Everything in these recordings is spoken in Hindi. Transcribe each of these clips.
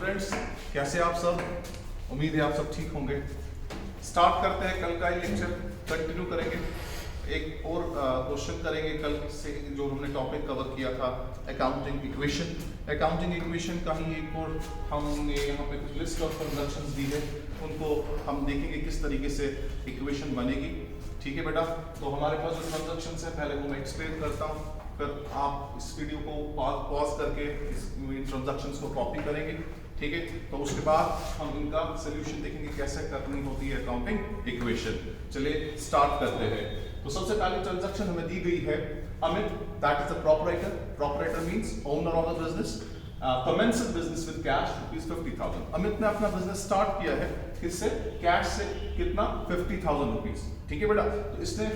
फ्रेंड्स, कैसे आप सब? उम्मीद है आप सब ठीक होंगे। स्टार्ट करते हैं कल का ही लेक्चर, कंटिन्यू करेंगे। एक और क्वेश्चन करेंगे कल से जो हमने टॉपिक कवर किया था, अकाउंटिंग इक्वेशन। अकाउंटिंग इक्वेशन का ही एक और हमने यहाँ पे कुछ लिस्ट ऑफ ट्रांजैक्शंस दी है, उनको हम देखेंगे किस तरीके से इक्वेशन बनेगी। ठीक है बेटा, तो हमारे पास जो ट्रांजैक्शंस है पहले वो मैं एक्सप्लेन करता हूँ, फिर आप इस वीडियो को पॉज करके इस ट्रांजैक्शंस को कॉपी करेंगे। ठीक है, तो उसके बाद हम इनका सोल्यूशन देखेंगे कैसे करनी होती है अकाउंटिंग इक्वेशन। चलिए स्टार्ट करते हैं। तो सबसे पहले ट्रांजैक्शन हमें दी गई है Amit, that is the proprietor. Proprietor means owner of the business, commences business with cash ₹50,000। Amit ने अपना बिजनेस स्टार्ट किया है किससे? कैश से। कितना? ₹50,000। ठीक है बेटा, तो इसने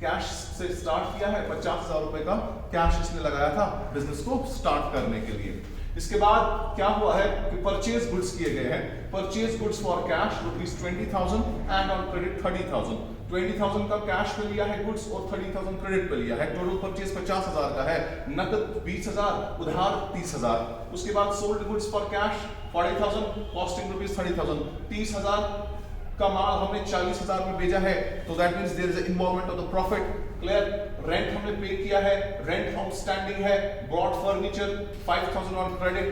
कैश से स्टार्ट किया है, 50,000 रुपए का कैश इसने लगाया था बिजनेस को स्टार्ट करने के लिए। इसके बाद क्या हुआ है कि परचेज गुड्स किए गए हैं। Purchase goods for cash ₹20,000 and on credit 30,000। 20,000 का कैश पे लिया है गुड्स और 30,000 क्रेडिट पे लिया है। टोटल परचेज 50,000 का है, नकद 20,000, उधार 30,000। उसके बाद sold goods for cash 40,000, costing ₹30,000। 30,000 का माल हमने 40,000 में भेजा है, तो that means there is involvement of the profit. Clear? Rent हमने पे किया है, रेंट आउटस्टैंडिंग है। Brought furniture 5,000 on credit.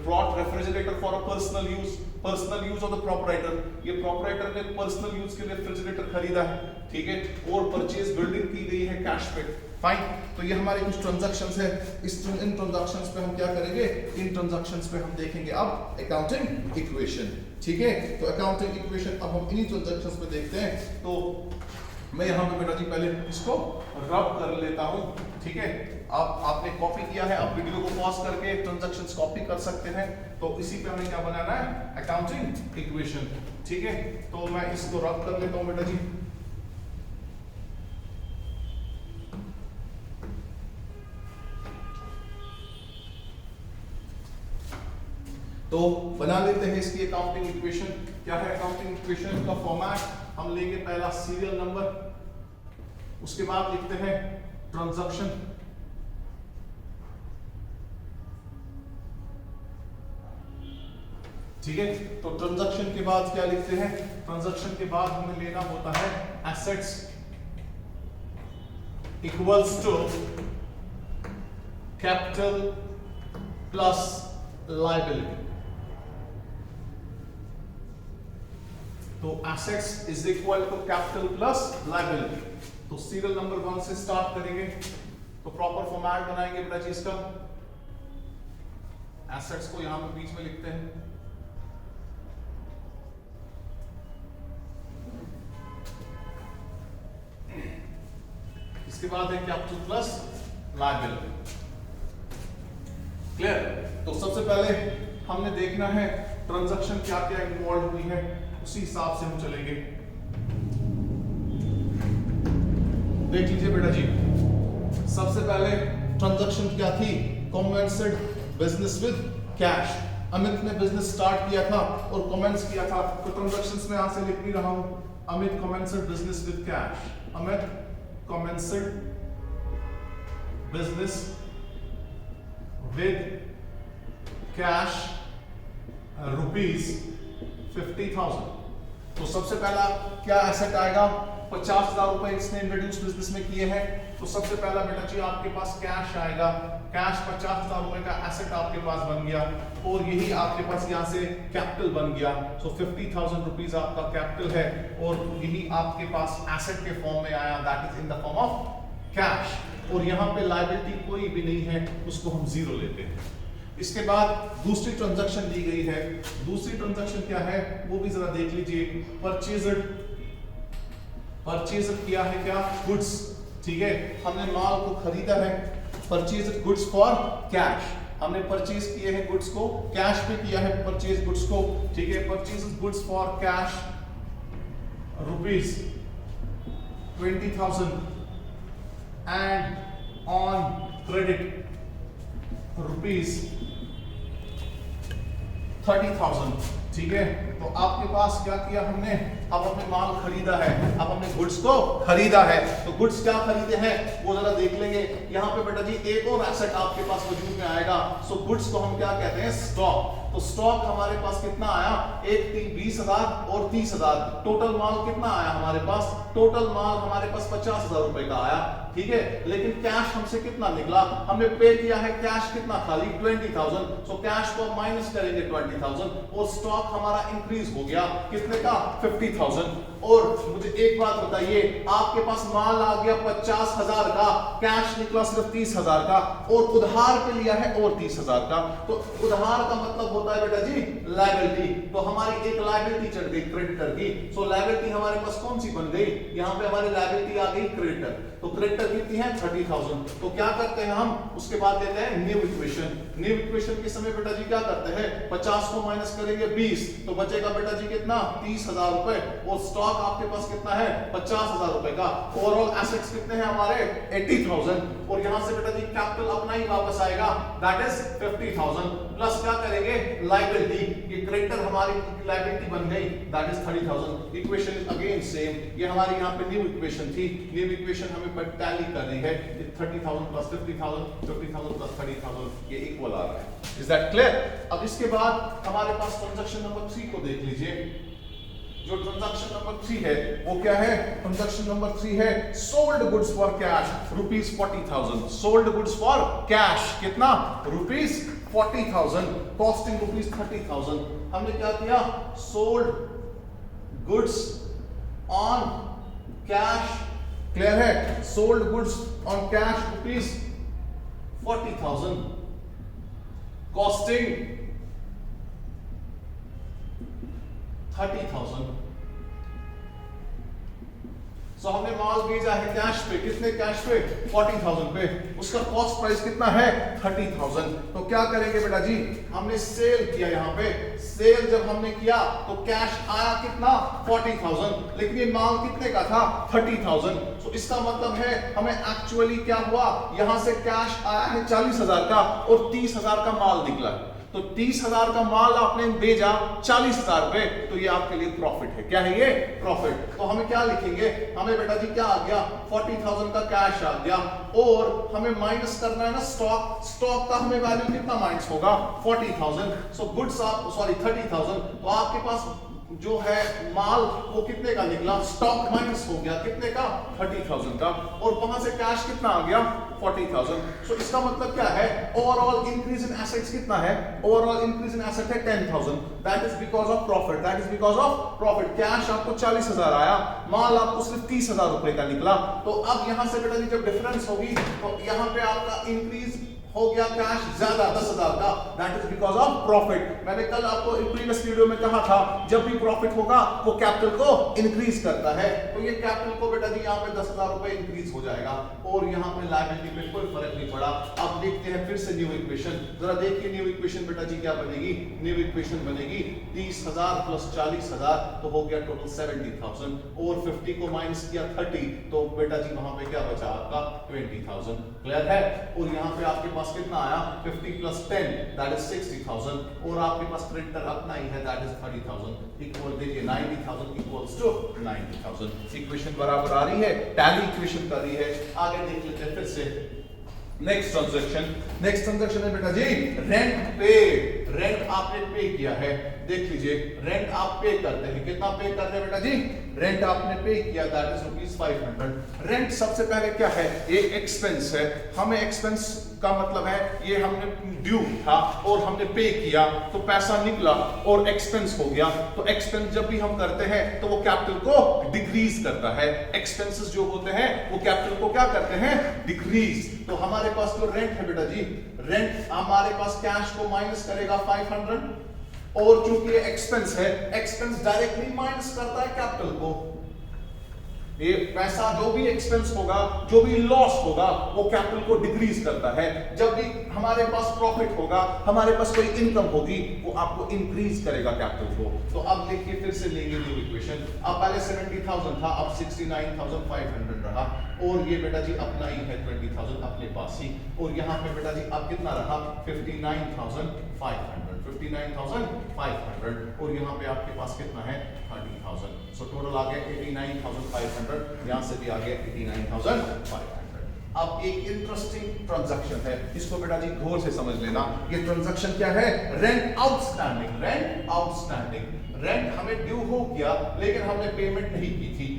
Brought refrigerator for a personal use, personal use of the proprietor. ये प्रोपराइटर ने पर्सनल यूज के लिए रेफ्रिजरेटर खरीदा है। ठीक है, और परचेज बिल्डिंग की गई है कैश पे। फाइन, तो ये हमारे कुछ ट्रांजैक्शंस है। इन ट्रांजैक्शंस पे हम क्या करेंगे? इन ट्रांजैक्शंस पे हम देखेंगे अब अकाउंटिंग इक्वेशन। ठीक है, तो अकाउंटिंग इक्वेशन अब हम इन्हीं ट्रांजैक्शंस पे देखते हैं। तो मैं यहाँ पे बेटा जी पहले इसको रब कर लेता हूँ। ठीक है, आपने कॉपी किया है, आप वीडियो को पॉज करके ट्रांजैक्शंस कॉपी कर सकते हैं। तो इसी पे हमें क्या बनाना है? Accounting equation. ठीक है, तो मैं इसको रब कर लेता हूँ बेटा जी। तो बना लेते हैं इसकी अकाउंटिंग इक्वेशन। क्या है अकाउंटिंग इक्वेशन का फॉर्मेट? हम लेंगे पहला सीरियल नंबर, उसके बाद लिखते हैं ट्रांजैक्शन। ठीक है, तो ट्रांजैक्शन के बाद क्या लिखते हैं? ट्रांजैक्शन के बाद हमें लेना होता है assets equals to capital plus liability. तो assets is equal to capital plus liability. तो सीरियल नंबर 1 से स्टार्ट करेंगे, तो प्रॉपर फॉर्मेट बनाएंगे बेटा जी इसका। एसेट्स को यहां पे बीच में लिखते हैं, इसके बाद है कैपिटल प्लस लायबिलिटी। क्लियर? तो सबसे पहले हमने देखना है ट्रांजैक्शन क्या क्या इन्वॉल्व हुई है, उसी हिसाब से हम चलेंगे। देख लीजिए बेटा जी, सबसे पहले ट्रांजैक्शन क्या थी? Commenced business with cash. Amit ने बिजनेस स्टार्ट किया था और कमेंस किया था, तो ट्रांजैक्शंस में यहां से लिख भी रहा हूं, Amit commenced business with cash. Amit commenced business with cash ₹50,000। तो सबसे पहला क्या एसेट आएगा? 50,000 रुपए इसने इंट्रोड्यूस बिजनेस में किए हैं, तो सबसे पहला बेटा जी आपके पास कैश आएगा। कैश 50,000 रुपए का एसेट आपके पास बन गया, और यही आपके पास यहाँ से कैपिटल बन गया। सो 50,000 रुपीज आपका कैपिटल है, और यही आपके पास एसेट के फॉर्म में आया, that is in the form of cash. और यहाँ पे लायबिलिटी कोई भी नहीं है, उसको हम जीरो लेते हैं। इसके बाद दूसरी ट्रांजैक्शन दी गई है। दूसरी ट्रांजैक्शन क्या है वो भी जरा देख लीजिए। परचेज किया है क्या? गुड्स। ठीक है, हमने माल को खरीदा है। परचेज गुड्स फॉर कैश, हमने परचेज किए हैं गुड्स को, कैश पे किया है परचेज गुड्स को। ठीक है, purchase goods for cash ₹20,000 and on credit ₹30,000। ठीक है, तो आपके पास क्या किया हमने? अब हमने माल खरीदा है, अब हमने गुड्स को खरीदा है, तो गुड्स क्या खरीदे हैं वो जरा देख लेंगे। यहाँ पे बेटा जी एक और एसेट आपके पास वजूद में आएगा। सो गुड्स को हम क्या कहते हैं, स्टॉक। तो स्टॉक हमारे पास कितना आया, 20,000 और 30,000, टोटल माल कितना आया हमारे पास, टोटल माल हमारे पास 50,000 रुपए का आया, ठीक है। लेकिन कैश हमसे कितना निकला, हमने पे किया है कैश कितना, खाली 20,000। सो कैश को माइनस करेंगे 20,000 और स्टॉक हमारा इंक्रीज हो गया कितने का, 50,000। और मुझे एक बात बताइए, आपके पास माल आ गया 50,000 का, कैश निकला सिर्फ 30,000 का, और उधार पे लिया है और 30,000 का। तो उधार का मतलब होता है बेटा जी लायबिलिटी। तो हमारी एक लायबिलिटी चढ़ गई क्रेडिटर की। सो लायबिलिटी हमारे पास कौन सी बन गई, यहाँ पे हमारी लायबिलिटी आ गई क्रेडिटर। तो क्रेडिटर कितनी है, 30,000। तो क्या करते हैं हम, उसके बाद लेते हैं न्यू इक्वेशन। न्यू इक्वेशन के समय बेटा जी क्या करते हैं, 50 को माइनस करेंगे 20, तो बचेगा बेटा जी कितना, 30,000 रुपए। और स्टॉक आपके पास कितना है, 50,000 रुपए का। ओवरऑल एसेट्स कितने हैं हमारे, 80,000। और यहां से बेटा जी कैपिटल अपना ही वापस आएगा, दैट इज 50,000 प्लस क्या करेंगे, लायबिलिटी। ये क्रेडिटर हमारी लायबिलिटी बन गई, that is 30,000। Equation is again same. ये हमारी यहाँ पे न्यू इक्वेशन थी। न्यू इक्वेशन हमें पर टैली करनी है, 30,000 प्लस 50,000, 50,000 प्लस 30,000, ये इक्वल आ रहा है। Is that clear? अब इसके बाद हमारे पास ट्रांजैक्शन नंबर 3 को देख लीजिए। जो ट्रांजैक्शन नंबर 3 है वो क्या है, ट्रांजैक्शन नंबर 3 है sold goods for cash ₹40,000। Sold goods for cash कितना, ₹40,000, कॉस्टिंग ₹30,000। हमने क्या किया, sold goods on cash, clear है, sold goods on cash ₹40,000, costing 30,000। So हमने माल भेजा है कैश पे, कितने कैश पे, 40,000 पे, उसका कॉस्ट प्राइस कितना है, 30,000। तो क्या करेंगे बेटा जी, हमने सेल किया, यहाँ पे सेल जब हमने किया तो कैश आया कितना, 40,000, लेकिन ये माल कितने का था, 30,000। सो इसका मतलब है हमें एक्चुअली क्या हुआ, यहां से कैश आया है 40,000 का और 30,000 का माल निकला। तो 30,000 का माल आपने भेजा 40,000 पे, तो ये आपके लिए प्रॉफिट है। क्या है ये, प्रॉफिट। तो हमें क्या लिखेंगे, हमें बेटा जी क्या आ गया, 40,000 का कैश आ गया, और हमें माइनस करना है ना स्टॉक। स्टॉक का हमें वैल्यू कितना माइनस होगा, 40,000। सो गुड्स आप सॉरी 30,000, तो आपके पास जो है माल वो कितने का निकला, स्टॉक माइनस हो गया कितने का, 30,000 का, और वहां से कैश कितना आ गया, 40,000। सो इसका मतलब क्या है, ओवरऑल इंक्रीज इन एसेट्स कितना है, ओवरऑल इंक्रीज इन एसेट है 10,000, that is because of profit, that is because of profit. Cash आपको 40,000 आया, माल आपको सिर्फ 30,000 रुपए का निकला। तो अब यहां से बेटा जी जब डिफरेंस होगी तो यहां पे आपका इंक्रीज हो गया कैश ज्यादा 10,000 का, that is because of profit. मैंने कल आपको प्रीवियस वीडियो में कहा था, जब भी प्रॉफिट होगा वो कैपिटल को इंक्रीज करता है। तो ये कैपिटल को बेटा जी यहाँ पे 10,000 रुपए इंक्रीज हो जाएगा, और यहाँ पे लायबिलिटी में कोई फर्क नहीं पड़ा। अब देखते हैं फिर से न्यू इक्वेशन, जरा देखिए न्यू इक्वेशन बेटा जी क्या बनेगी, न्यू इक्वेशन बनेगी 30,000 प्लस 40,000, तो हो गया टोटल 70,000, और 50 को माइनस किया 30, तो बेटा जी वहां पे क्या बचा आपका 20,000। क्लियर है? और यहाँ पे आपके पास कितना आया, 50 प्लस 10 दैट इज 60,000, और आपके पास क्रेडिटर अपना ही है, दैट इज 30,000 इक्वल, देखिए 90,000 इक्वल्स टू 90,000। इक्वेशन बराबर आ रही है, टैली इक्वेशन कर रही है। आगे देख लेते हैं फिर से नेक्स्ट ट्रांजैक्शन। नेक्स्ट ट्रांजैक्शन है बेटा जी रेंट पे। रेंट आपने पे किया है, देख लीजिए रेंट आप पे करते हैं, कितना पे करते हैं बेटा जी, रेंट आपने पे किया दैट इज ₹500। रेंट सबसे पहले क्या है, ये एक्सपेंस है, हमें एक्सपेंस का मतलब है ये हमने ड्यू था और हमने पे किया तो पैसा निकला और एक्सपेंस हो गया। तो एक्सपेंस जब भी हम करते हैं तो वो कैपिटल को डिक्रीज करता है। एक्सपेंसेस जो होते हैं वो कैपिटल को क्या करते हैं, डिक्रीज। तो हमारे पास जो रेंट है बेटा जी, रेंट हमारे पास कैश को माइनस करेगा 500, और चूंकि ये एक्सपेंस है, एक्सपेंस डायरेक्टली माइनस करता है कैपिटल को। ये पैसा जो भी एक्सपेंस होगा, जो भी लॉस होगा, वो कैपिटल को डिक्रीज करता है। जब भी हमारे पास प्रॉफिट होगा, हमारे पास कोई इनकम होगी, वो आपको इंक्रीज करेगा कैपिटल को। तो अब देखिए फिर से लेंगे न्यू इक्वेशन। अब पहले 70,000 था, अब 69,500 रहा, और ये बेटा जी अपना ही है 20,000 अपने पास ही, और यहाँ पे बेटा जी अब कितना रहा 59,500, 59,500 89,500 और यहाँ पे आपके पास कितना है 30,000। सो टोटल आ गया 89,500, यहाँ से भी आ गया 89,500। अब एक इंटरेस्टिंग ट्रांजैक्शन है, इसको बेटा जी गौर से समझ लेना। ये ट्रांजैक्शन क्या है? Rent outstanding. Rent outstanding, rent हमें ड्यू हो गया लेकिन हमने पेमेंट नहीं की थी।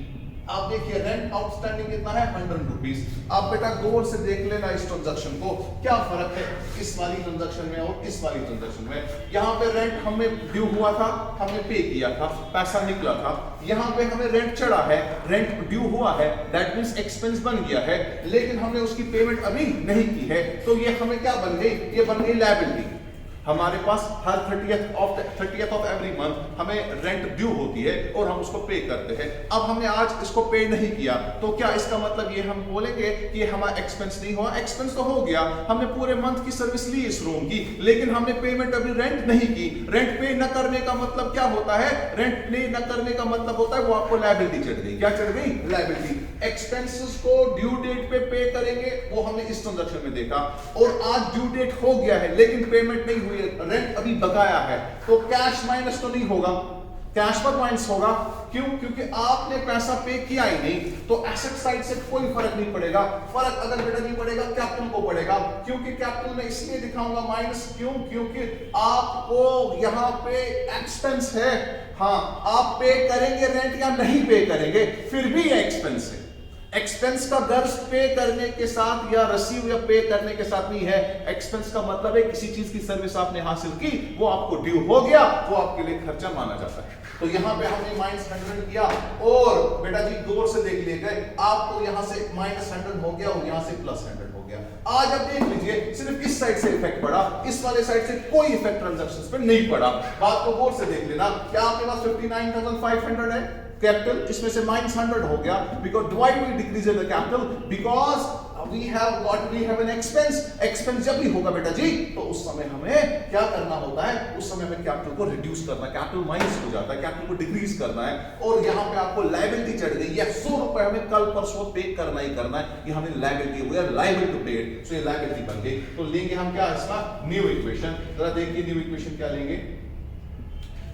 आप देखिए रेंट आउटस्टैंडिंग कितना है 100 रुपीज। आप बेटा गौर से देख लेना इस ट्रांजैक्शन को, क्या फर्क है इस वाली ट्रांजैक्शन में और इस वाली ट्रांजैक्शन में। यहाँ पे रेंट हमें ड्यू हुआ था, हमने पे किया था, पैसा निकला था। यहाँ पे हमें रेंट चढ़ा है, रेंट ड्यू हुआ है, दैट मींस एक्सपेंस बन गया है, लेकिन हमने उसकी पेमेंट अभी नहीं की है। तो ये हमें क्या बन गई? ये बन गई लायबिलिटी। हमारे पास हर 30th ऑफ एवरी मंथ हमें रेंट ड्यू होती है और हम उसको पे करते हैं। अब हमने आज इसको पे नहीं किया तो क्या इसका मतलब ये हम बोलेंगे कि हमारा एक्सपेंस नहीं हुआ? एक्सपेंस तो हो गया, हमने पूरे मंथ की सर्विस ली इस रूम की, लेकिन हमने पेमेंट अभी रेंट नहीं की। रेंट पे न करने का मतलब क्या होता है? रेंट पे न करने का मतलब होता है वो आपको लायबिलिटी चढ़ गई। क्या चढ़ गई? लायबिलिटी। एक्सपेंसेस को ड्यू डेट पे करेंगे, वो हमने इस ट्रांजैक्शन में देखा। और आज ड्यू डेट हो गया है लेकिन पेमेंट नहीं हुई, रेंट अभी बकाया है, तो कैश माइनस तो नहीं होगा, कैश पर माइनस होगा। क्यों? क्योंकि आपने पैसा पे किया ही नहीं, तो एसेट साइड से कोई फर्क नहीं पड़ेगा। फर्क अगर बेटा नहीं पड़ेगा कैपिटल को पड़ेगा, क्योंकि कैपिटल में इसलिए दिखाऊंगा माइनस। क्यों? क्योंकि आपको यहां पे एक्सपेंस है। हाँ, आप पे करेंगे रेंट या नहीं पे करेंगे, फिर भी ये एक्सपेंस है। एक्सपेंस का दर्ज पे करने के साथ या रिसीव या पे करने के साथ नहीं है। एक्सपेंस का मतलब है किसी चीज की सर्विस आपने हासिल की, वो आपको ड्यू हो गया, वो आपके लिए खर्चा माना जाता है। तो यहां पे हमने -100 किया और बेटा जी गौर से देख लिए गए, आपको यहां से -100 हो गया और यहां से +100 हो गया। आज आप देख लीजिए सिर्फ इस साइड से इफेक्ट पड़ा, इस वाले साइड से कोई इफेक्ट ट्रांजैक्शंस पे नहीं पड़ा। बात को गौर से देख लेना। क्या आपके पास 59,500 है कैपिटल, इसमें से -100 हो गया, because why we decrease the capital? Because we have an expense। Expense जब भी होगा बेटा जी तो उस समय हमें क्या करना होता है? उस समय हमें कैपिटल को रिड्यूस करना है, कैपिटल माइनस हो जाता है, कैपिटल को डिक्रीज करना है। और यहाँ पे आपको लायबिलिटी चढ़ गई है, 100 रुपए हमें कल परसों पे करना ही करना है, ये हमें liability, we are liable to pay it. So ये लायबिलिटी बन गई। तो लेंगे हम क्या इसका? New equation. जरा देखिए न्यू इक्वेशन क्या लेंगे।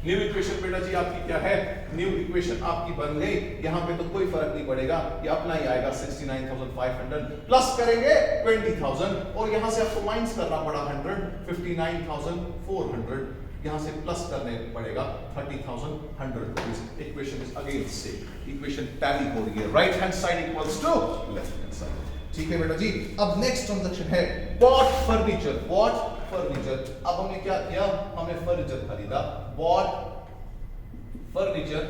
न्यू इक्वेशन बेटा जी आपकी क्या है? न्यू इक्वेशन आपकी बन गई। यहां पे तो कोई फर्क नहीं पड़ेगा, ये अपना ही आएगा 69,500 प्लस करेंगे 20,000 और यहां से आपको माइनस करना पड़ा 100, 59,400 यहां से प्लस करने पड़ेगा 30,100 rupees. Equation is again same, equation tally हो रही है, right hand side equals to left hand side. ठीक है बेटा जी। अब नेक्स्ट ट्रांजैक्शन है बॉट फर्नीचर। बॉट फर्नीचर, अब हमने क्या किया? हमने फर्नीचर खरीदा, बॉट फर्नीचर।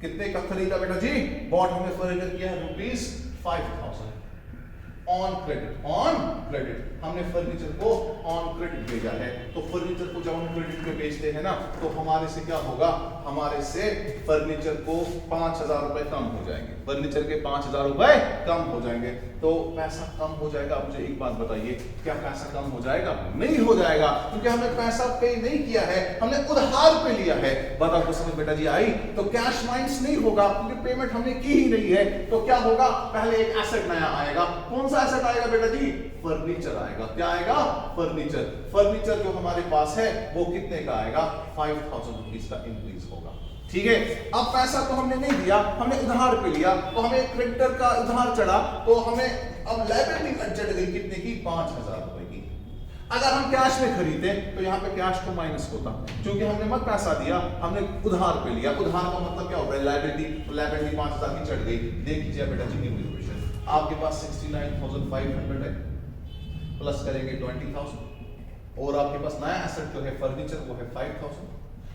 कितने का खरीदा बेटा जी? बॉट हमने फर्नीचर किया है ₹5,000 ऑन क्रेडिट। ऑन क्रेडिट हमने फर्नीचर को ऑन क्रेडिट भेजा है। तो फर्नीचर को जब हम क्रेडिट पे बेचते हैं ना, तो हमारे से क्या होगा? हमारे से फर्नीचर को 5,000 रुपए कम हो जाएंगे, फर्नीचर के 5,000 रुपए कम हो जाएंगे। तो पैसा कम हो जाएगा। मुझे एक बात बताइए, क्या पैसा कम हो जाएगा? नहीं हो जाएगा, क्योंकि हमने पैसा पे नहीं किया है, हमने उधार पे लिया है। बात आपको समझ बेटा जी आई? तो कैश माइनस नहीं होगा, क्योंकि पेमेंट हमने की ही नहीं है। तो क्या होगा? पहले एक एसेट नया आएगा। कौन सा एसेट आएगा बेटा जी? फर्नीचर आएगा। क्या आएगा? फर्नीचर। फर्नीचर जो हमारे पास है वो कितने का आएगा? 5,000 रुपीज का इंक्रीज होगा। ठीक है। अब पैसा तो हमने नहीं दिया, हमने उधार पे लिया, तो हमें क्रेडिटर का उधार चढ़ा, तो हमें अब लायबिलिटी चढ़ गई कितने की? 5,000 रुपए की। अगर हम कैश में खरीदते तो यहाँ पे कैश को माइनस होता, क्योंकि हमने मत पैसा दिया, हमने उधार पे लिया। उधार का मतलब क्या होता है? लायबिलिटी। तो लायबिलिटी 5,000 की चढ़ गई। देख लीजिए बेटा जी न्यू इक्वेशन, आपके पास 69,500 है, प्लस करेंगे 20,000 और आपके पास नया एसेट जो है फर्नीचर वो है 5,000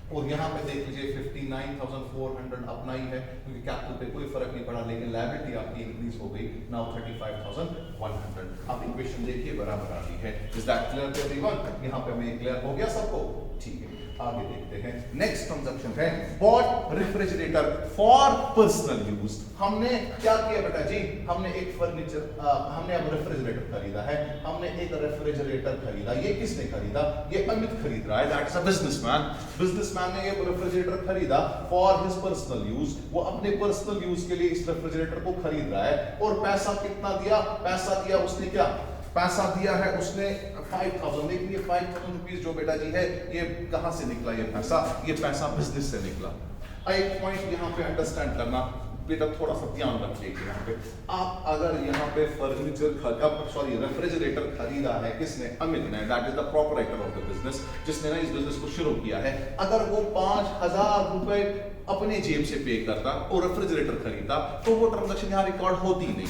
और यहाँ पे देख लीजिए 59,400 अपना ही है, क्योंकि कैपिटल पे कोई फर्क नहीं पड़ा, लेकिन लायबिलिटी आपकी इंक्रीज हो गई नाउ 35,100। अब इक्वेशन देखिए बराबर आ रही है। Is that clear to everyone? यहाँ पे हमें क्लियर हो गया सबको? ठीक है, आगे देखते हैं। नेक्स्ट ट्रांजैक्शन है bought refrigerator for personal use. हमने क्या किया बेटा जी? हमने एक फर्नीचर, हमने अब रेफ्रिजरेटर खरीदा है। हमने एक रेफ्रिजरेटर खरीदा। ये किसने खरीदा? ये अमित खरीद रहा है, दैट्स अ बिजनेसमैन। बिजनेसमैन ने ये रेफ्रिजरेटर खरीदा फॉर हिज पर्सनल यूज। वो अपने पर्सनल यूज के लिए इस रेफ्रिजरेटर को खरीद रहा है। और पैसा कितना दिया? पैसा दिया उसने क्या? पैसा दिया है उसने 5000, लेकिन ये 5000 रुपीज जो बेटा जी है ये कहां से निकला? ये पैसा बिजनेस से निकला। एक पॉइंट यहाँ पे अंडरस्टैंड करना बेटा, थोड़ा सा ध्यान रखिएगा यहाँ पे। आप अगर यहाँ पे रेफ्रिजरेटर खरीदा है किसने? अमित ने, that is the proprietor of the business, जिसने ना इस बिजनेस को शुरू किया है। अगर वो 5000 रुपए अपने जेब से पे करता और रेफ्रिजरेटर खरीदता तो वो ट्रांजैक्शन यहाँ रिकॉर्ड होती नहीं,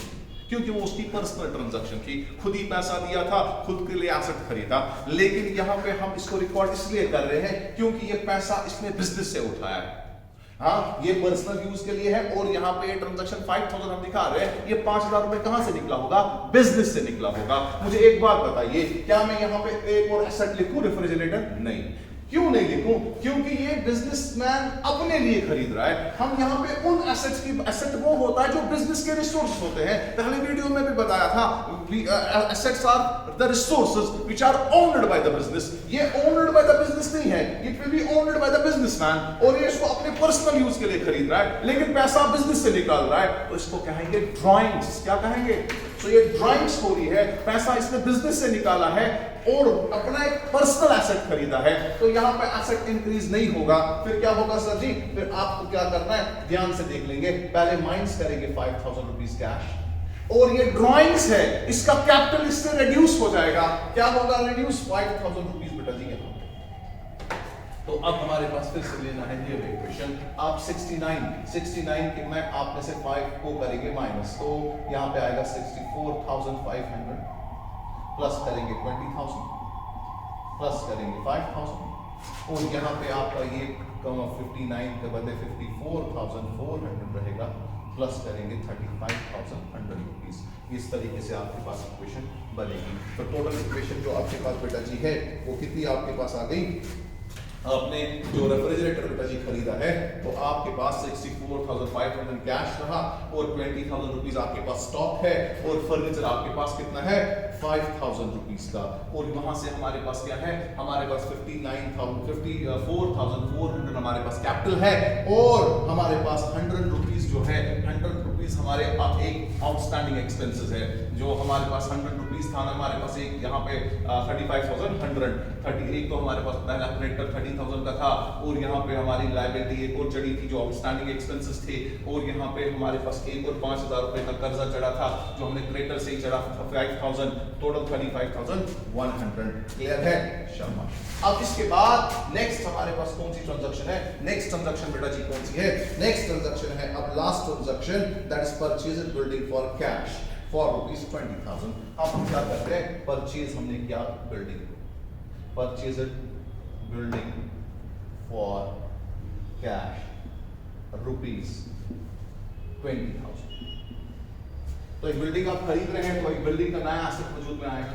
क्योंकि वो उसकी पर्सनल ट्रांजैक्शन थी, खुद ही पैसा दिया था, खुद के लिए एसेट खरीदा। लेकिन यहाँ पे हम इसको रिकॉर्ड इसलिए कर रहे हैं क्योंकि ये पैसा इसने बिजनेस से उठाया है। हाँ, ये पर्सनल यूज के लिए है। और यहाँ पे ट्रांजैक्शन 5000 हम दिखा रहे हैं, ये 5000 रुपए कहां से निकला होगा? बिजनेस से निकला होगा। मुझे एक बात बताइए, क्या मैं यहाँ पे एक और एसेट लिखूं रेफ्रिजरेटर? नहीं। क्यों नहीं लिखूं? क्योंकि ये बिजनेसमैन अपने लिए खरीद रहा है। हम यहाँ पे उन एसेट्स की, एसेट वो होता है जो बिजनेस के रिसोर्सेज होते हैं। पहले वीडियो में भी बताया था, assets are the resources which are owned by the business. ये ओन्ड बाय द बिजनेस नहीं है, it will be owned by the businessman, और ये इसको अपने पर्सनल यूज के लिए खरीद रहा है, लेकिन पैसा बिजनेस से निकाल रहा है, तो इसको कहेंगे ड्राइंग्स। क्या कहेंगे? तो ये ड्राइंग स्टोरी है, पैसा इसने बिजनेस से निकाला है और अपना एक पर्सनल एसेट खरीदा है, तो यहाँ पे एसेट इंक्रीज नहीं होगा। फिर क्या होगा सर जी? फिर आपको क्या करना है, ध्यान से देख लेंगे। पहले माइनस करेंगे 5000 रुपीज कैश, और ये ड्राइंग्स है, इसका कैपिटल इससे रिड्यूस हो जाएगा। क्या होगा? रिड्यूस 5000 रुपीज बेटा जी यहाँ। तो अब हमारे पास फिर से लेना है ये इक्वेशन। आप 69 के मैं आप में से 5 को करेंगे माइनस, तो यहाँ पे आएगा 64,500, प्लस करेंगे 20,000, प्लस करेंगे 5,000, और यहाँ पे आपका ये 59 के बदले 54,400 रहेगा, प्लस करेंगे 35,100 रुपीज। इस तरीके से आपके पास इक्वेशन बनेगी। तो टोटल इक्वेशन जो आपके पास बेटा जी है वो कितनी आपके पास आ गई? आपने जो रेफ्रिजरेटर बेटा जी खरीदा है तो आपके पास 64,500 कैश रहा, और 20,000 रुपीज आपके पास स्टॉक है, और फर्नीचर आपके पास कितना है? 5,000 रुपीज का। और वहां से हमारे पास क्या है? हमारे पास 54,400 हमारे पास कैपिटल है, और हमारे पास 100 रुपीज जो है, 100 रुपीज हमारे एक आउटस्टैंडिंग एक्सपेंसेस है, जो हमारे पास 100 रुपीज था ना, हमारे पास एक यहाँ पे 35,100 एक तो हमारे पास पहला क्रेडिटर 30,000 का था, और यहाँ पे हमारी लायबिलिटी एक और चढ़ी थी जो आउटस्टैंडिंग एक्सपेंसेस थे, और यहाँ पे हमारे पास एक और 5,000 रुपए का कर्जा चढ़ा था जो हमने क्रेडिटर से ही चढ़ा था 5,000, टोटल 35,100। क्लियर है? शाबाश। अब इसके बाद नेक्स्ट हमारे पास कौन सी ट्रांजैक्शन है? नेक्स्ट ट्रांजैक्शन बेटा जी कौन सी है? नेक्स्ट ट्रांजैक्शन है अब last transaction, that is purchase building for cash for ₹20,000। अब हम क्या करते हैं? परचेज हमने किया building, purchase building for cash ₹20,000। तो एक बिल्डिंग आप खरीद रहे हैं, तो एक बिल्डिंग का नया एसेट वजूद में आएगा।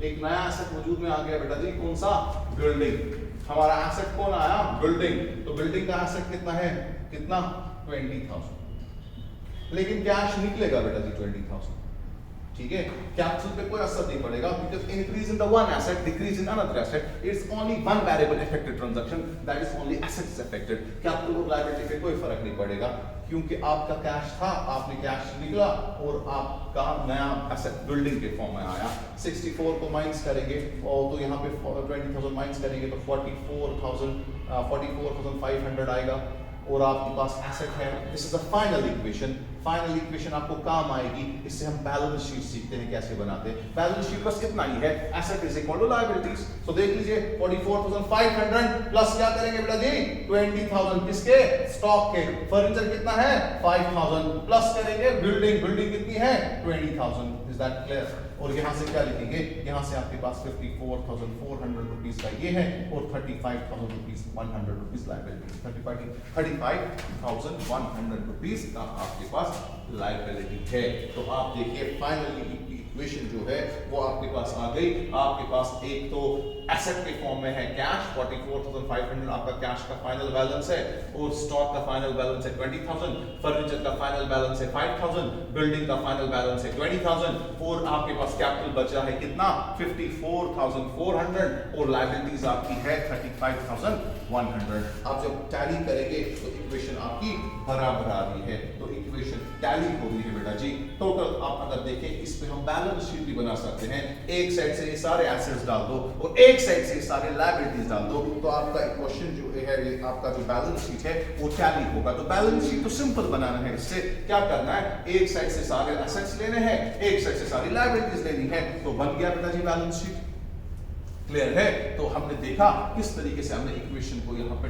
एक नया एसेट वजूद में आ गया बेटा जी, कौन सा? बिल्डिंग। हमारा एसेट कौन आया? बिल्डिंग। तो बिल्डिंग का एसेट कितना है? कितना? 20,000। लेकिन कैश निकलेगा बेटा जी 20,000। ठीक है, कैपिटल पे कोई असर नहीं पड़ेगा, because increase in the one asset, decrease in another asset, it's only one variable affected transaction, that is only assets affected. Capital और लायबिलिटी पे कोई फर्क नहीं पड़ेगा, क्योंकि आपका कैश था, आपने कैश निकला, और आपका नया एसेट बिल्डिंग के फॉर्म में आया। 64 को माइनस करेंगे, और तो यहाँ पे 20,000 माइनस करेंगे तो 44,500 आएगा, और आपके पास एसेट है। This is the final equation. Final equation आपको काम आएगी, इससे हम बैलेंस शीट सीखते हैं कैसे बनाते हैं। बैलेंस शीट बस इतना ही है, asset is equal to liabilities. तो देख लीजिए 44,500 प्लस क्या करेंगे बेटा जी? 20,000 किसके? स्टॉक के। फर्नीचर कितना है? 5,000 प्लस करेंगे बिल्डिंग, बिल्डिंग कितनी है? 20,000। Is that clear? और यहाँ से क्या लिखेंगे? यहाँ से आपके पास 54,400 रुपीज का ये है, और 35,100 रुपीज लायबिलिटी। 35,100 रुपीज का आपके पास लायबिलिटी है। तो आप देखिए फाइनली इक्वेशन जो है वो आपके पास आ गई। आपके पास एक तो एसेट के फॉर्म में है कैश 44,500, आपका कैश का फाइनल बैलेंस है, और स्टॉक का फाइनल बैलेंस है 20,000, फर्नीचर का फाइनल बैलेंस है 5,000, बिल्डिंग का फाइनल बैलेंस है 20,000, और आपके पास कैपिटल बचा है कितना? 54,400, और लायबिलिटीज आपकी है 35,100। आप जब टैली करेंगे तो इक्वेशन आपकी बराबर आ रही है, तो इक्वेशन टैली हो गई है बेटा जी। टोटल आप अगर देखें, इस पे हम बैलेंस बैलेंस शीट भी बना सकते हैं। एक साइड से ये सारे एसेट्स डाल दो और एक साइड से ये सारे लायबिलिटीज डाल दो, तो आपका इक्वेशन जो है ये आपका जो बैलेंस शीट है वो टैली होगा। तो बैलेंस शीट तो सिंपल बनाना है, इससे क्या करना है, एक साइड से सारे एसेट्स लेने हैं, एक साइड से सारी लायबिलिटीज लेनी है, तो बन गया बेटा जी बैलेंस शीट। क्लियर है? तो हमने देखा किस तरीके से हमने इक्वेशन को यहाँ पे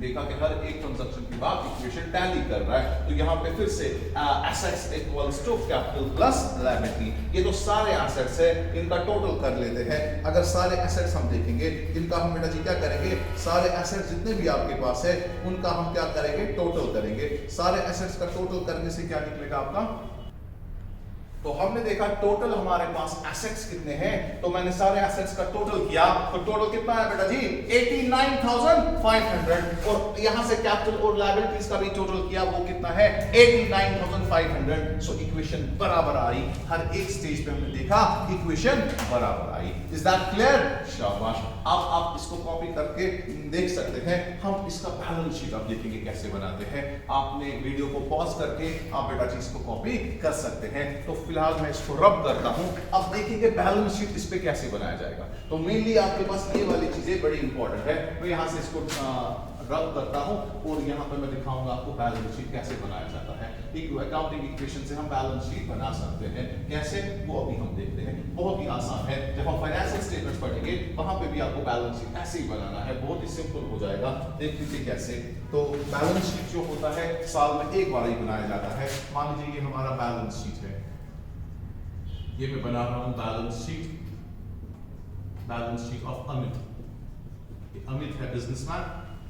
देखा कि हर एक ट्रांजैक्शन के बाद इक्वेशन टैली कर रहा है। तो यहाँ पे फिर से assets equals to capital plus liability, ये जो सारे एसेट्स है इनका टोटल कर लेते हैं। अगर सारे एसेट्स हम देखेंगे इनका हम बेटा जी क्या करेंगे, सारे एसेट्स जितने भी आपके पास है उनका हम क्या करेंगे, टोटल करेंगे। सारे एसेट्स का टोटल करने से क्या निकलेगा आपका, तो हमने देखा टोटल हमारे पास एसेट्स कितने हैं, तो मैंने सारे एसेट्स का टोटल किया, तो टोटल कितना है बेटा जी 89,500, और यहां से कैपिटल और लायबिलिटीज का भी टोटल किया, वो कितना है 89,500। सो इक्वेशन बराबर आई, हर एक स्टेज पे हमने देखा इक्वेशन बराबर आई। Is that clear? शाबाश। अब आप इसको कॉपी करके देख सकते हैं, हम इसका बैलेंस शीट आप देखेंगे कैसे बनाते हैं। आपने वीडियो को पॉज करके आप बेटा जी इसको कॉपी कर सकते हैं। तो फिलहाल मैं इसको रब करता हूं, अब देखेंगे बैलेंस शीट इस पे कैसे बनाया जाएगा। तो मेनली आपके पास ये वाली चीजें बड़ी इंपॉर्टेंट है। मैं यहां से इसको रब करता हूं और यहां पर मैं दिखाऊंगा आपको बैलेंस शीट कैसे बनाया जाता है। एक अकाउंटिंग इक्वेशन से हम बैलेंस शीट बना सकते हैं, कैसे वो अभी हम देखते हैं। बहुत ही आसान है, जब हम फाइनेंशियल स्टेटमेंट्स पढ़ेंगे वहां पे भी आपको बैलेंस शीट ऐसे ही बनाना है, बहुत ही सिंपल हो जाएगा। देख लीजिए कैसे। तो बैलेंस शीट जो होता है साल में एक बार ही बनाया जाता है। मान लीजिए ये हमारा बैलेंस शीट है, ये मैं बना रहा हूं balance sheet of Amit. Amit है बिजनेसमैन,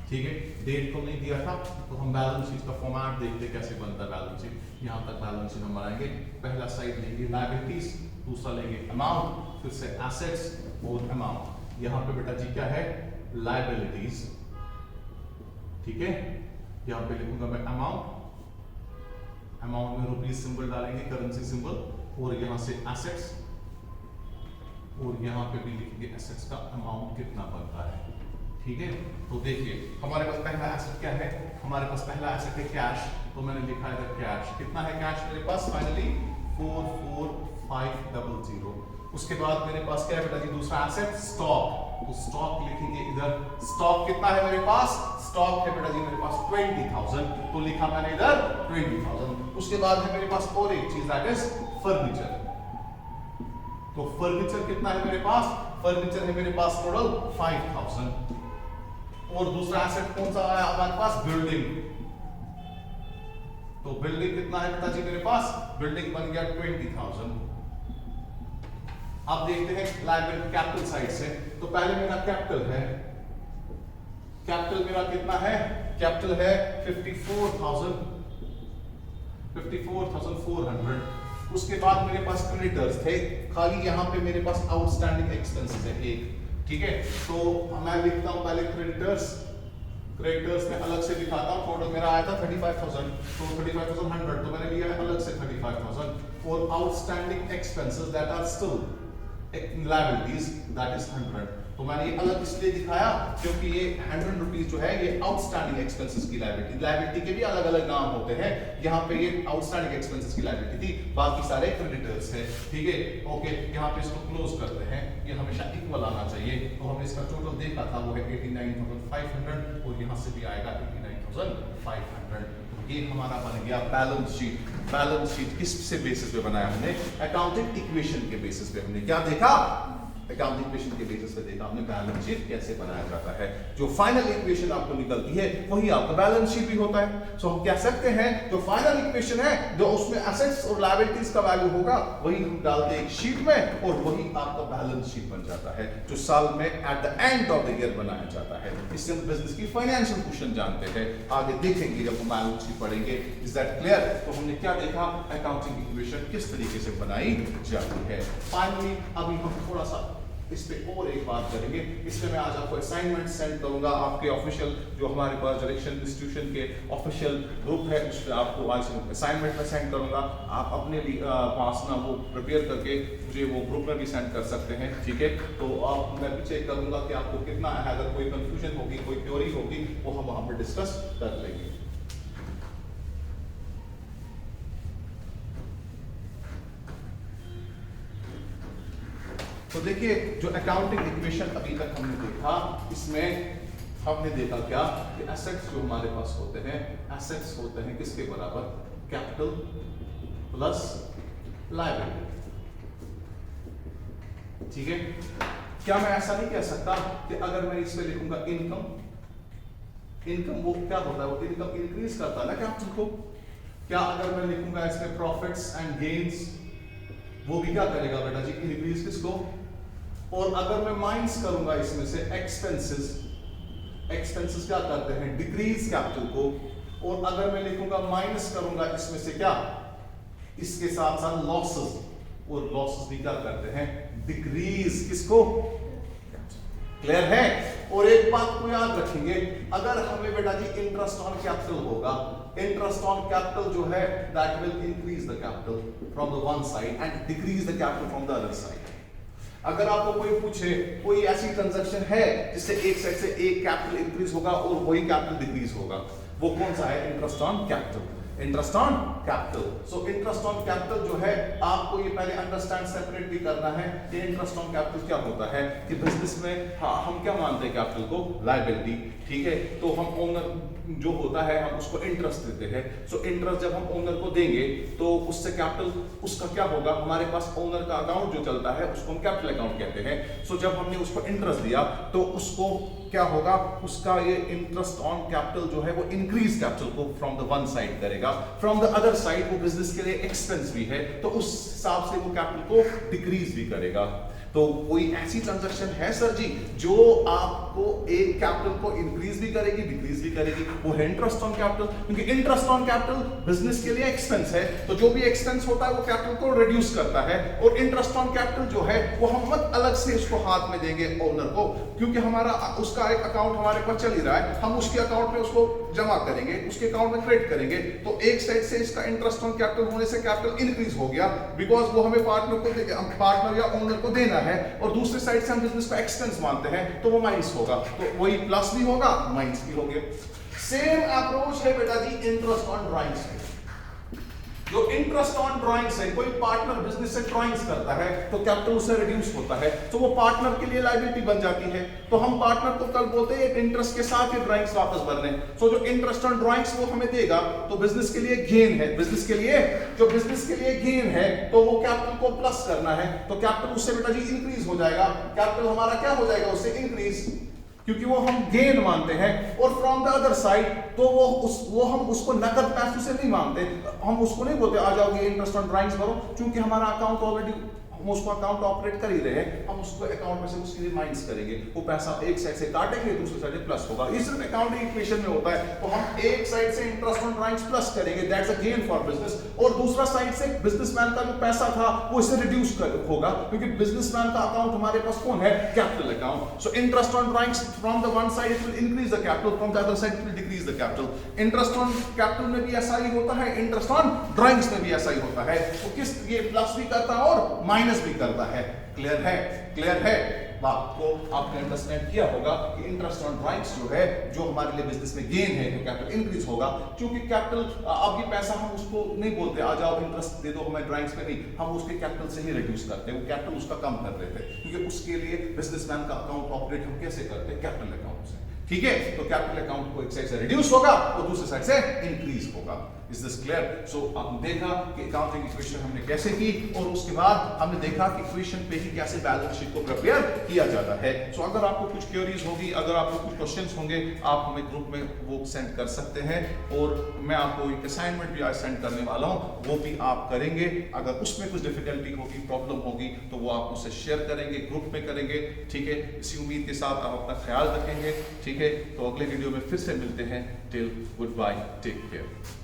ठीक है, डेट को नहीं दिया था, तो हम बैलेंस शीट का फॉर्मेट देखते कैसे बनता है बैलेंस शीट। यहां तक बैलेंस शीट हम बनाएंगे, पहला साइड लेंगे लायबिलिटीज, दूसरा लेंगे अमाउंट, फिर से एसेट्स और अमाउंट। यहां पे बेटा जी क्या है, लायबिलिटीज, ठीक है। यहां पे लिखूंगा मैं अमाउंट में रुपीज सिंबल डालेंगे, करेंसी सिंबल, और यहां से एसेट्स, और यहां पे भी लिखेंगे एसेट्स का अमाउंट कितना बनता है, ठीक है। तो देखिए हमारे पास पहला एसेट क्या है, हमारे पास पहला एसेट है कैश, तो मैंने लिखा है कैश। कितना है कैश मेरे पास, फाइनली 44,500। उसके बाद मेरे पास क्या है बेटा जी दूसरा एसेट स्टॉक, तो स्टॉक लिखेंगे इधर। स्टॉक कितना है मेरे पास, स्टॉक है बेटा जी मेरे पास 20,000, तो लिखा मैंने इधर 20,000। उसके बाद है मेरे पास और एक चीज दैट इज फर्नीचर, तो फर्नीचर कितना है मेरे पास, फर्नीचर है मेरे पास टोटल 5,000। और दूसरा एसेट कौन सा आया हमारे पास, बिल्डिंग, तो बिल्डिंग कितना है बेटा जी मेरे पास, बिल्डिंग बन गया 20,000। अब देखते हैं लायबिलिटी कैपिटल साइड से, तो पहले मेरा कैपिटल है, कैपिटल मेरा कितना है, कैपिटल है 54,400। उसके बाद मेरे पास क्रेडिटर्स थे, खाली यहाँ पे मेरे पास आउटस्टैंडिंग एक्सपेंसेस है एक, ठीक है। तो मैं लिखता हूँ पहले क्रेडिटर्स में अलग से दिखाता हूँ। टोटल मेरा आया था 35,000, तो 35,100, तो मैंने लिया है अलग से 35,000 और outstanding expenses that are still liabilities that is 100। तो मैंने ये अलग इसलिए दिखाया क्योंकि ये 100 रुपीज जो है ये आउटस्टैंडिंग एक्सपेंसेस की लायबिलिटी के भी अलग अलग नाम होते हैं। यहाँ पे ये आउटस्टैंडिंग एक्सपेंसेस की लायबिलिटी थी, बाकी सारे क्रेडिटर्स है, ठीक है। ओके, यहाँ पे इसको क्लोज करते हैं, ये हमेशा इक्वल आना चाहिए। तो हमने इसका टोटल देखा था वो है 89,500 और यहाँ से भी आएगा 89,500। ये हमारा बन गया बैलेंस शीट। बैलेंस शीट किस से बेसिस पे बनाया हमने, अकाउंटिंग इक्वेशन के बेसिस पे। हमने क्या देखा, अकाउंटिंग इक्वेशन के बेसिस पे देखा हमने बैलेंस शीट कैसे बनाया जाता है। जो फाइनल इक्वेशन आपको निकलती है वही आपका बैलेंस शीट भी होता है। सो हम कह सकते हैं जो फाइनल इक्वेशन है, जो उसमें एसेट्स और लायबिलिटीज का वैल्यू होगा वही हम डालते हैं एक शीट में और वही आपका बैलेंस शीट बन जाता है, जो साल में at the end of the year बनाया जाता है। इससे हम बिजनेस की फाइनेंशियल क्वेश्चन जानते हैं, आगे देखेंगे जब हम बैलेंस शीट पढ़ेंगे। Is that clear? तो हमने क्या देखा, अकाउंटिंग इक्वेशन किस तरीके से बनाई जाती है। फाइनली अभी हम थोड़ा सा इस पे और एक बात करेंगे। इसमें मैं आज आपको असाइनमेंट सेंड करूंगा, आपके ऑफिशियल जो हमारे पास डायरेक्शन इंस्टीट्यूशन के ऑफिशियल ग्रुप है उस पर आपको आज असाइनमेंट में सेंड करूंगा। आप अपने पास ना वो प्रिपेयर करके मुझे वो ग्रुप में भी सेंड कर सकते हैं, ठीक है। तो आप मैं भी चेक करूंगा कि आपको कितना है, अगर कोई कंफ्यूजन होगी, कोई थ्योरी होगी, वो हम वहां पर डिस्कस कर लेंगे। तो देखिए जो अकाउंटिंग इक्वेशन अभी तक हमने देखा, इसमें हमने देखा क्या कि एसेट्स जो हमारे पास होते हैं, एसेट्स होते हैं किसके बराबर, कैपिटल प्लस लायबिलिटी। ठीक है, क्या मैं ऐसा नहीं कह सकता कि अगर मैं इस पे लिखूंगा इनकम, इनकम वो क्या होता है, वो इनकम इंक्रीज करता है ना कैपिटल को। क्या अगर मैं लिखूंगा इसमें प्रॉफिट्स एंड गेन्स, वो भी क्या करेगा बेटा जी, इंक्रीज किसको। और अगर मैं माइनस करूंगा इसमें से एक्सपेंसेस, एक्सपेंसेस क्या करते हैं, डिक्रीज कैपिटल को। और अगर मैं लिखूंगा माइनस करूंगा इसमें से क्या, इसके साथ साथ लॉसेस, और लॉसेस भी क्या करते हैं, डिक्रीज किसको, क्लियर है। और एक बात को याद रखेंगे, अगर हमें बेटा जी इंटरेस्ट ऑन कैपिटल होगा, इंटरेस्ट ऑन कैपिटल जो है that will increase the capital from the one side and decrease the capital from the other side. अगर आपको कोई पूछे कोई ऐसी ट्रांजैक्शन है जिससे एक साइड से एक कैपिटल इंक्रीज होगा और वही कैपिटल डिक्रीज होगा, वो कौन सा है, interest on capital, interest on capital. So interest on capital जो है, आपको ये पहले अंडरस्टैंड सेपरेट भी करना है कि इंटरेस्ट ऑन कैपिटल क्या होता है। कि बिजनेस में हम क्या मानते हैं कैपिटल को, लायबिलिटी। ठीक है, तो हम ओनर जो होता है हम उसको इंटरेस्ट देते हैं। सो इंटरेस्ट जब हम ओनर को देंगे तो उससे कैपिटल उसका क्या होगा, हमारे पास ओनर का अकाउंट जो चलता है उसको हम कैपिटल अकाउंट कहते हैं। सो जब हमने उसको इंटरेस्ट दिया तो उसको क्या होगा, उसका ये इंटरेस्ट ऑन कैपिटल जो है वो इंक्रीज कैपिटल को फ्रॉम द वन साइड करेगा, फ्रॉम द अदर साइड वो बिजनेस के लिए एक्सपेंस भी है तो उस हिसाब से वो कैपिटल को डिक्रीज भी करेगा। तो कोई ऐसी ट्रांजैक्शन है सर जी जो आपको एक कैपिटल को इंक्रीज भी करेगी डिक्रीज भी करेगी, वो है इंटरेस्ट ऑन कैपिटल। क्योंकि इंटरेस्ट ऑन कैपिटल बिजनेस के लिए एक्सपेंस है, तो जो भी एक्सपेंस होता है वो कैपिटल को रिड्यूस करता है। और इंटरेस्ट ऑन कैपिटल जो है वो हम मत अलग से उसको हाथ में देंगे ओनर को, क्योंकि हमारा उसका एक अकाउंट हमारे पास चल ही रहा है, हम उसके अकाउंट में उसको जमा करेंगे, उसके अकाउंट में क्रेडिट करेंगे। तो एक साइड से इसका इंटरेस्ट ऑन कैपिटल होने से कैपिटल इंक्रीज हो गया बिकॉज वो हमें पार्टनर या ओनर को देना है, और दूसरे साइड से हम बिजनेस को एक्सपेंस मानते हैं तो वो माइनस होगा, तो वही प्लस भी होगा माइनस भी हो गया। सेम अप्रोच है बेटा जी इंटरेस्ट ऑन ड्राइंग्स में। जो इंटरेस्ट ऑन ड्राइंग्स है, कोई पार्टनर बिजनेस से ड्राइंग्स करता है तो कैपिटल उससे रिड्यूस होता है, तो वो पार्टनर के लिए लायबिलिटी बन जाती है। तो हम पार्टनर को कल बोलते हैं इंटरेस्ट के साथ ही ड्राइंग्स वापस भरने। सो जो इंटरेस्ट ऑन ड्राइंग्स वो हमें देगा तो बिजनेस के लिए गेन है, बिजनेस के लिए जो बिजनेस के लिए गेन है तो वो कैपिटल को प्लस करना है, तो कैपिटल उससे बेटा जी इंक्रीज हो जाएगा, कैपिटल हमारा क्या हो जाएगा उससे इंक्रीज, क्योंकि वो हम गेन मानते हैं। और फ्रॉम द अदर साइड तो वो हम उसको नकद पैसों से नहीं मानते, हम उसको नहीं बोलते आ जाओगे इंटरेस्ट ऑन ड्राइंग्स भरो, क्योंकि हमारा अकाउंट ऑलरेडी हम उसको अकाउंट ऑपरेट कर ही रहे हैं, हम उसको अकाउंट में से उसके लिए माइनस करेंगे, वो पैसा एक साइड से काटेंगे दूसरी साइड से प्लस होगा। ये सिर्फ अकाउंटिंग इक्वेशन में होता है। तो हम एक साइड से इंटरेस्ट ऑन ड्राइंग्स प्लस करेंगे, that's a gain for business, और दूसरा साइड से बिजनेसमैन का जो पैसा था वो इससे रिड्यूस होगा, क्योंकि बिजनेसमैन का अकाउंट हमारे पास कौन है, capital account. So interest on drawings from the one side it will increase the capital, from the other side it will decrease the capital. Interest on capital में भी ऐसा ही होता है, इंटरेस्ट ऑन ड्राइंग्स में भी ऐसा ही होता है। तो किस ये प्लस भी करता है और माइनस भी करता है। क्लियर है, क्लियर है। बात को आपने अंडरस्टैंड किया होगा कि इंटरेस्ट ऑन ड्राइंग्स जो है, जो हमारे लिए बिजनेस में गेन है, तो कैपिटल इंक्रीज होगा, क्योंकि कैपिटल अब ये पैसा हम उसको नहीं बोलते आ जाओ इंटरेस्ट दे दो हमें ड्राइंग्स पे, नहीं, हम उसके कैपिटल से ही रिड्यूस करते हैं, वो कैपिटल उसका कम कर देते हैं, क्योंकि उसके लिए बिजनेसमैन का अकाउंट ऑपरेट हम कैसे करते हैं, कैपिटल अकाउंट से। ठीक है, तो कैपिटल अकाउंट को एक साइड से रिड्यूस होगा और दूसरी साइड से इंक्रीज होगा। Is this clear? सो आपने देखा कि अकाउंटिंग इक्वेशन हमने कैसे की, और उसके बाद हमने देखा कि इक्वेशन पे ही कैसे बैलेंस शीट को प्रिपेयर किया जाता है। सो अगर आपको कुछ क्वेरीज होगी, अगर आपको कुछ क्वेश्चंस होंगे, आप हमें ग्रुप में वो सेंड कर सकते हैं, और मैं आपको एक असाइनमेंट भी आज सेंड करने वाला हूँ, वो भी आप करेंगे। अगर उसमें कुछ डिफिकल्टी होगी, प्रॉब्लम होगी, तो वो आप मुझसे शेयर करेंगे, ग्रुप में करेंगे। ठीक है, इसी उम्मीद के साथ आप अपना ख्याल रखेंगे। ठीक है, तो अगले वीडियो में फिर से मिलते हैं। Till good bye, take care.